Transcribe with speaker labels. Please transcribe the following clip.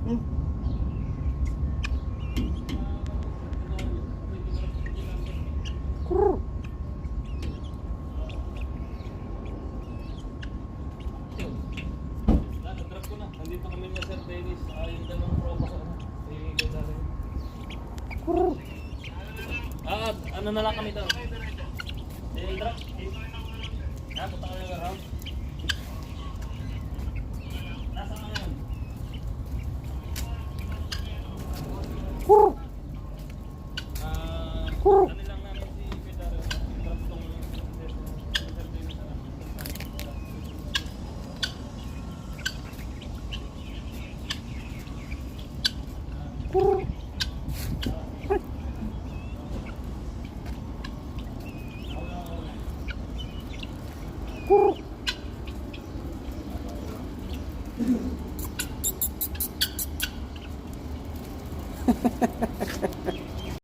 Speaker 1: Nag-drop ko na. Nandito kami na Sir Dennis. Yung dalawang proba ko. Ano na lang kami doon? I-drop? Punta ka na around? Nasa ka ngayon? Ano lang namin si Pedro? I-drop tong Sir Dennis na
Speaker 2: Hehehehe